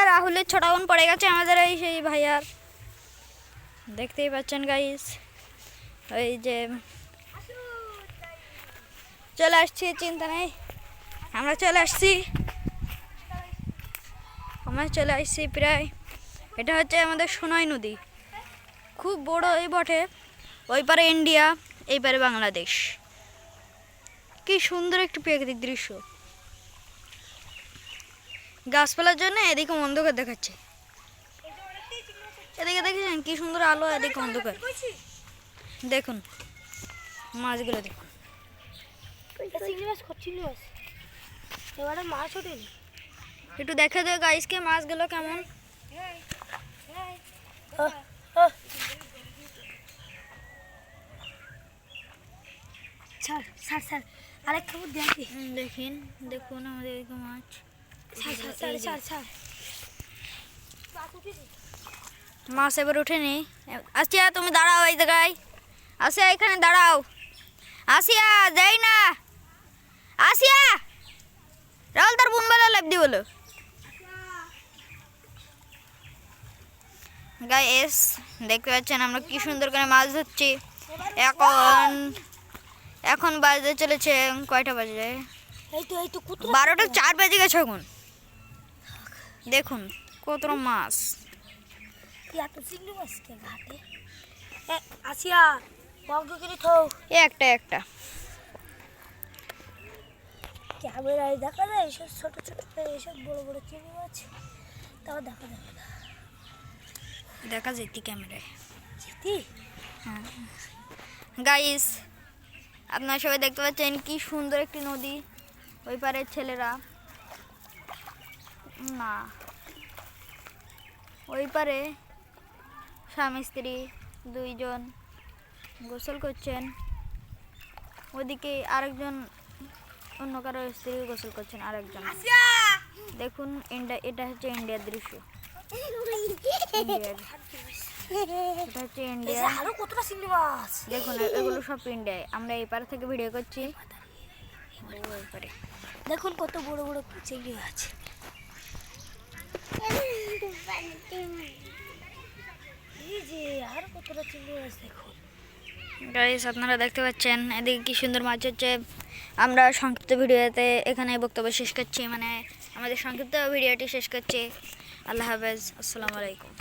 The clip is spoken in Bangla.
রাহুলের ছোট বোন পড়ে গেছে আমাদের এই সেই ভাইয়ার, দেখতেই পাচ্ছেন গাইস। ওই যে চলে আসছি, চিন্তা নেই, আমরা চলে আসছি প্রায়। এটা হচ্ছে আমাদের সোনাই নদী, খুব বড় এই বটে। ওই পারে ইন্ডিয়া, এই পারে বাংলাদেশ। কি সুন্দর একটি প্রাকৃতিক দৃশ্য, গাছপালার জন্য এদিকে অন্ধকার দেখাচ্ছে। এদিকে দেখেছেন কি সুন্দর আলো, এদিকে অন্ধকার। দেখুন মাছগুলো, দেখুন একটু দেখা যায় গাইসকে মাছগুলো কেমন। আরেক খবর দেখি, দেখুন আমাদের এদিকে মাছ। মাছ এবার উঠেনি। আসিয়া তুমি দাঁড়াও এই জায়গায়, আসিয়া এখানে দাঁড়াও, আসিয়া যাই না, আসিয়া রাহুল তার বোন বেলা লাভ দি বলো। গাইস দেখতে পাচ্ছেন আমরা কি সুন্দর করে মাছ ধরছি। এখন বাজতে চলেছে কয়টা বাজে, 12টা 4 বেজে গেছে এখন। দেখুন কত মাছ, একটা ক্যামেরায় দেখা যায় এইসব ছোট ছোট, এইসব বড় বড় চিংড়ি মাছ তাও দেখা যেতি ক্যামেরায়। হ্যাঁ গাইস আপনারা সবাই দেখতে পাচ্ছেন কি সুন্দর একটি নদী। ওই পারের ছেলেরা না, ওই পারে স্বামী স্ত্রী দুইজন গোসল করছেন, ওদিকে আরেকজন অন্য কারো স্ত্রী গোসল করছেন আরেকজন। দেখুন এটা হচ্ছে ইন্ডিয়ার দৃশ্য, এটা হচ্ছে ইন্ডিয়া। দেখুন এগুলো সব ইন্ডিয়ায়, আমরা এই পার থেকে ভিডিও করছি। দেখুন কত বড় বড় চিংড়ি মাছ। আর কতটা চিংড়ি মাছ দেখুন গাইস, আপনারা দেখতে পাচ্ছেন এদিকে কি সুন্দর মাছ হচ্ছে। আমরা সংক্ষিপ্ত ভিডিওতে এখানে বক্তব্য শেষ করছি, মানে আমাদের সংক্ষিপ্ত ভিডিওটি শেষ করছি। আল্লাহ হাফেজ, আসসালামু আলাইকুম।